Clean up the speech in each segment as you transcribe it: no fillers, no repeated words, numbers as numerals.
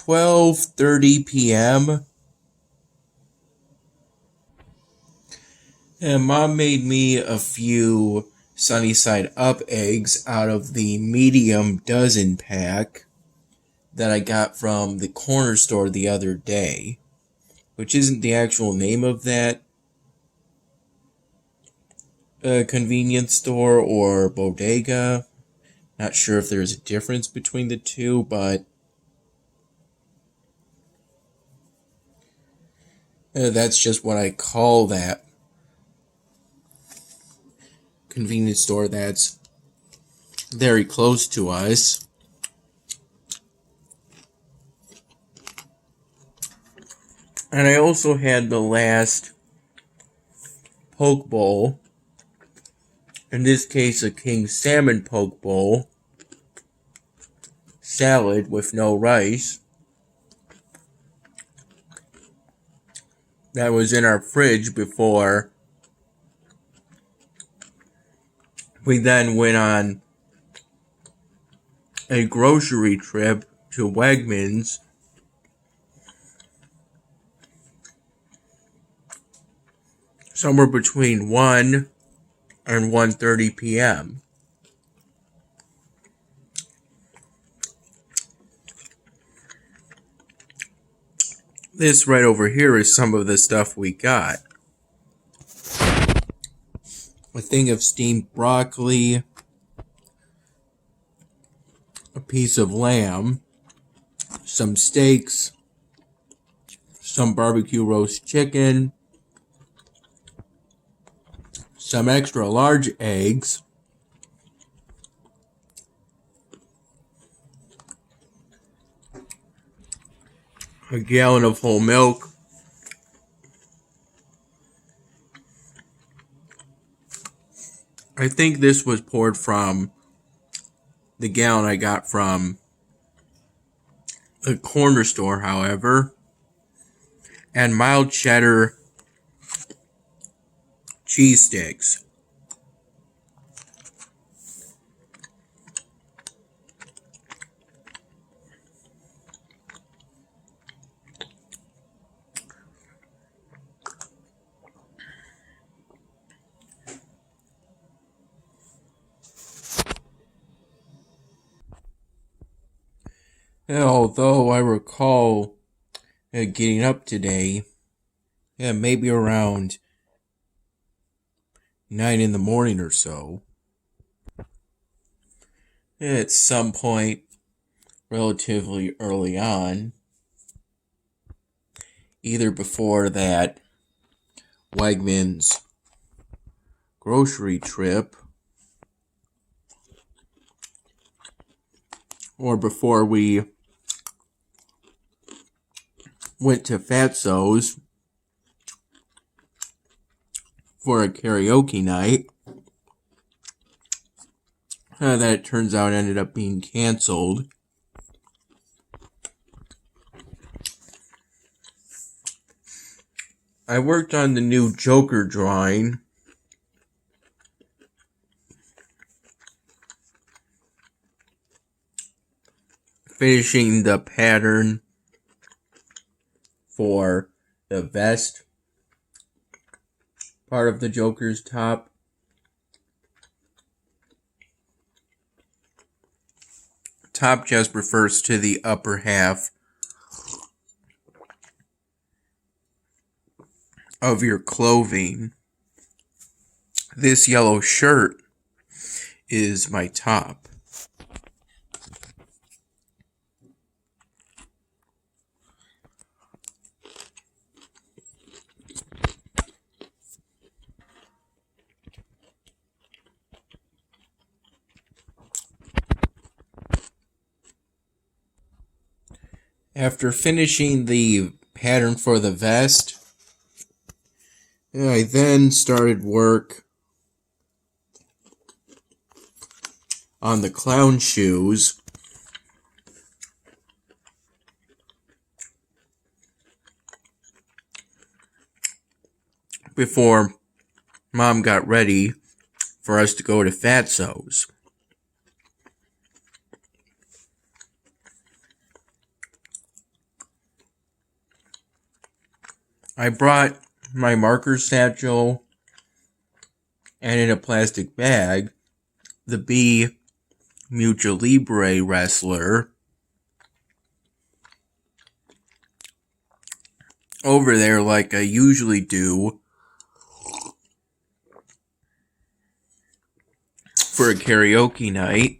12:30 p.m. and Mom made me a few sunny side up eggs out of the medium dozen pack that I got from the corner store the other day, which isn't the actual name of that convenience store or bodega. Not sure if there's a difference between the two, but that's just what I call that convenience store that's very close to us. And I also had the last poke bowl, in this case a king salmon poke bowl, salad with no rice, that was in our fridge before we then went on a grocery trip to Wegmans somewhere between 1 and 1:30 p.m. This right over here is some of the stuff we got. A thing of steamed broccoli, a piece of lamb, some steaks, some barbecue roast chicken, some extra large eggs, a gallon of whole milk, I think this was poured from the gallon I got from the corner store, however, and mild cheddar cheese sticks. And although I recall getting up today, maybe around 9 in the morning or so, at some point relatively early on, either before that Wegmans grocery trip or before we went to Fatso's for a karaoke night that it turns out ended up being canceled. I worked on the new Joker drawing. Finishing the pattern for the vest part of the Joker's top. Top just refers to the upper half of your clothing. This yellow shirt is my top. After finishing the pattern for the vest, I then started work on the clown shoes. Before Mom got ready for us to go to Fatso's. I brought my marker satchel and in a plastic bag, the B Mucha Libre wrestler over there like I usually do for a karaoke night.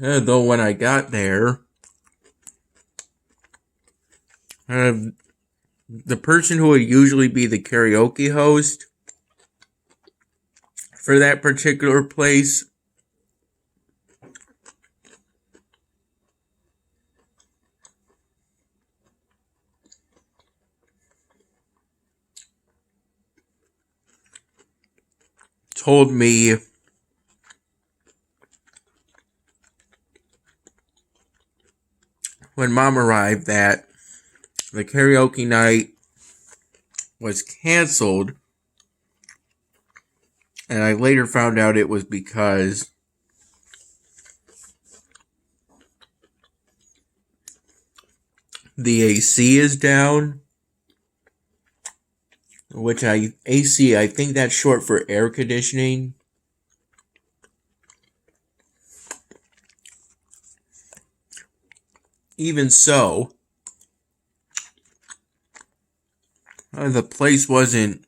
Though when I got there, the person who would usually be the karaoke host for that particular place told me when Mom arrived that the karaoke night was canceled, and I later found out it was because the AC is down, which AC, I think that's short for air conditioning. Even so, the place wasn't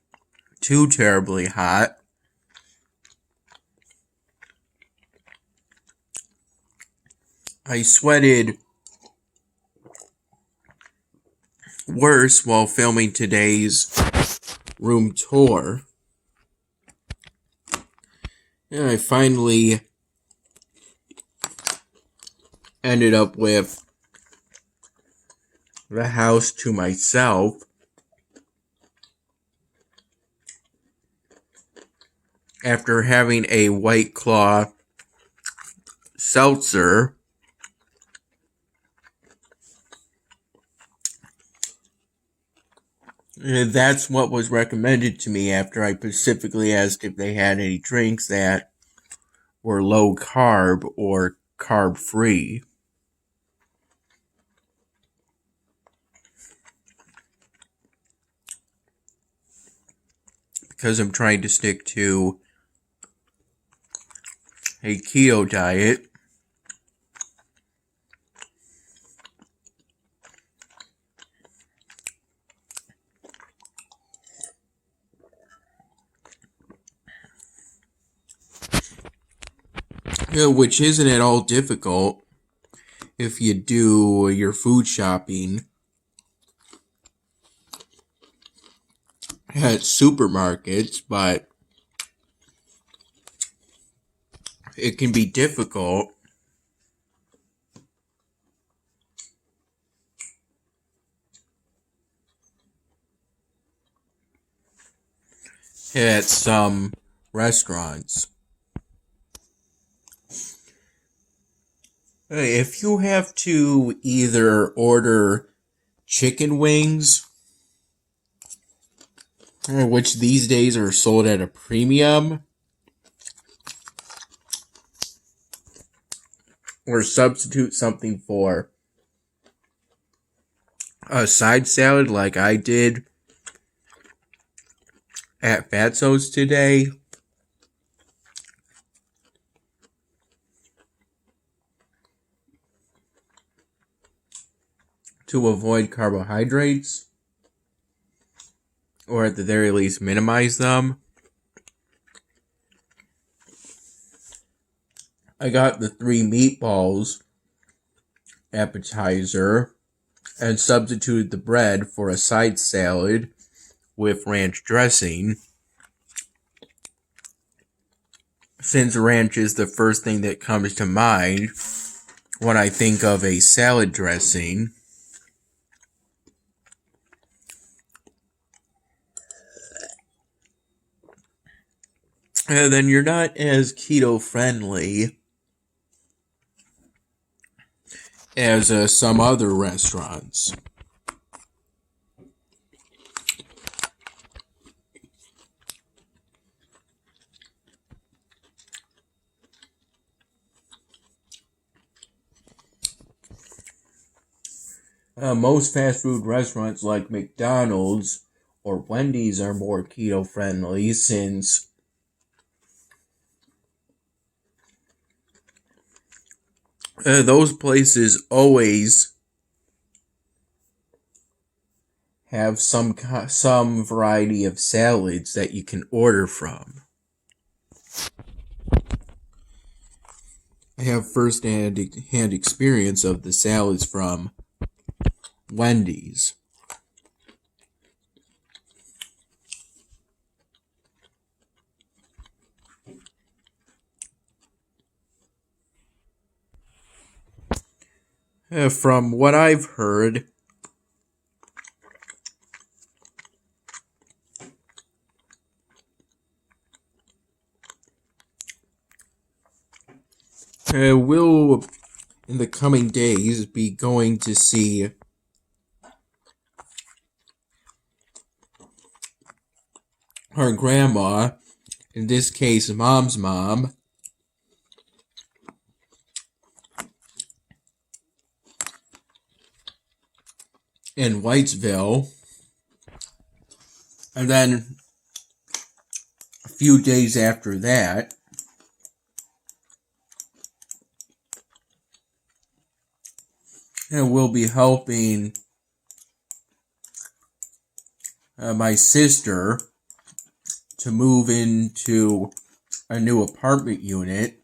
too terribly hot. I sweated worse while filming today's room tour. And I finally ended up with the house to myself. After having a White Claw seltzer. And that's what was recommended to me after I specifically asked if they had any drinks that were low carb or carb free. Because I'm trying to stick to a keto diet. Which isn't at all difficult if you do your food shopping at supermarkets, but it can be difficult at some restaurants. If you have to either order chicken wings, which these days are sold at a premium, or substitute something for a side salad like I did at Fatso's today, to avoid carbohydrates, or at the very least minimize them. I got the 3 meatballs appetizer and substituted the bread for a side salad with ranch dressing, since ranch is the first thing that comes to mind when I think of a salad dressing. then you're not as keto friendly as some other restaurants. Most fast food restaurants like McDonald's or Wendy's are more keto friendly since those places always have some variety of salads that you can order from. I have first-hand experience of the salads from Wendy's. From what I've heard, we'll, in the coming days, be going to see her grandma, in this case, Mom's mom, in Whitesville. And then a few days after that, we'll be helping my sister to move into a new apartment unit.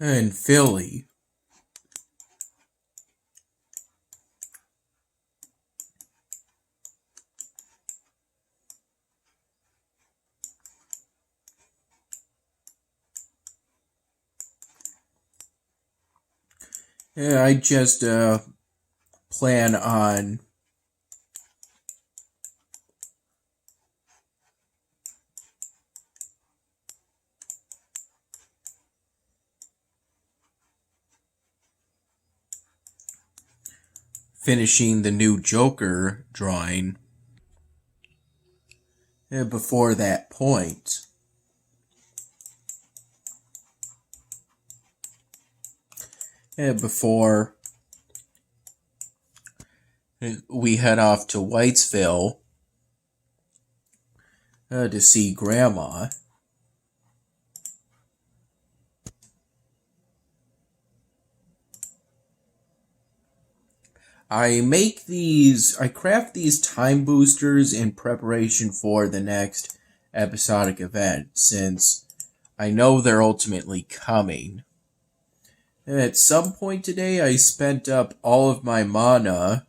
In Philly. I just plan on finishing the new Joker drawing before that point. Before we head off to Whitesville to see Grandma. I craft these time boosters in preparation for the next episodic event, since I know they're ultimately coming. At some point today, I spent up all of my mana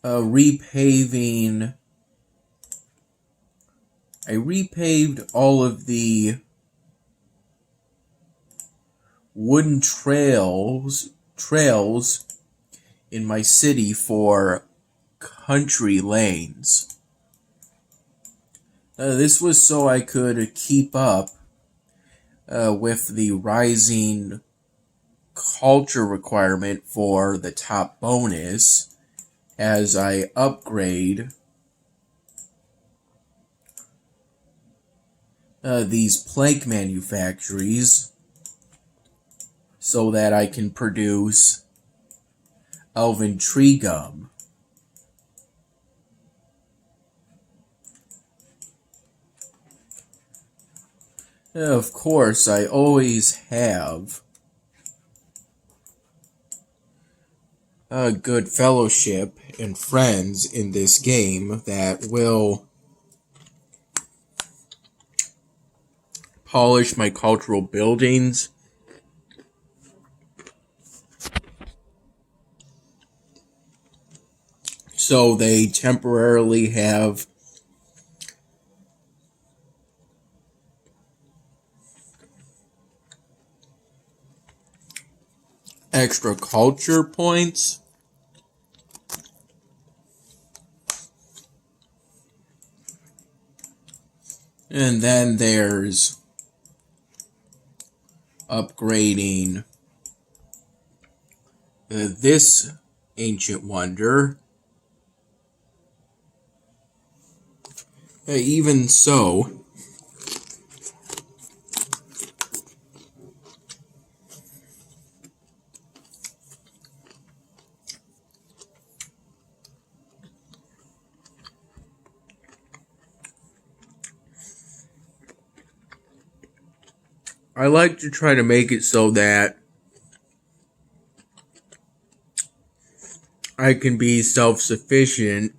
repaving. I repaved all of the wooden trails in my city for country lanes. This was so I could keep up with the rising culture requirement for the top bonus as I upgrade these plank manufactories so that I can produce elven tree gum. Of course, I always have a good fellowship and friends in this game that will polish my cultural buildings so they temporarily have extra culture points. And then there's upgrading this ancient wonder. Even so, I like to try to make it so that I can be self-sufficient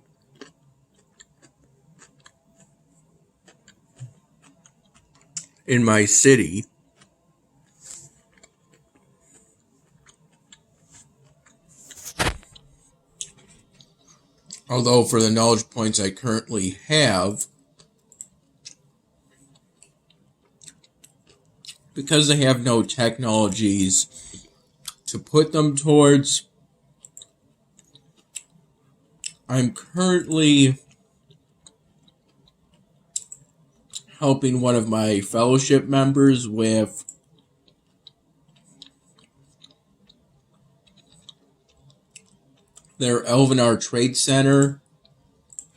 in my city. Although for the knowledge points I currently have, because I have no technologies to put them towards, I'm currently helping one of my fellowship members with their Elvenar Trade Center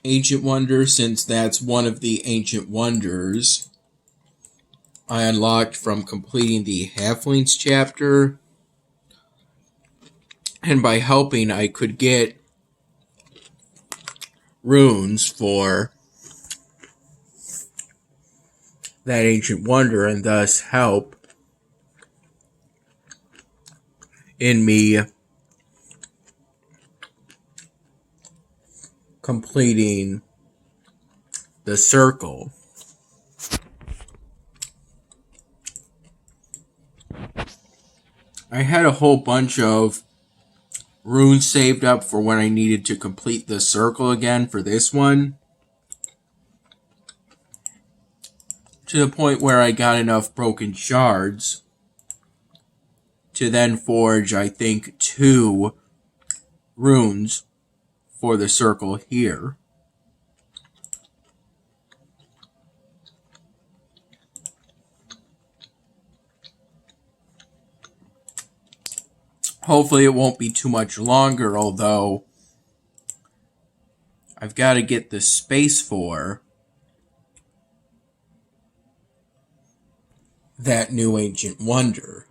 Ancient Wonder, since that's one of the Ancient Wonders I unlocked from completing the Halflings chapter. And by helping, I could get runes for that Ancient Wonder and thus help in me completing the circle. I had a whole bunch of runes saved up for when I needed to complete the circle again for this one, to the point where I got enough broken shards to then forge, I think, 2 runes for the circle here. Hopefully it won't be too much longer, although I've got to get the space for that new Ancient Wonder.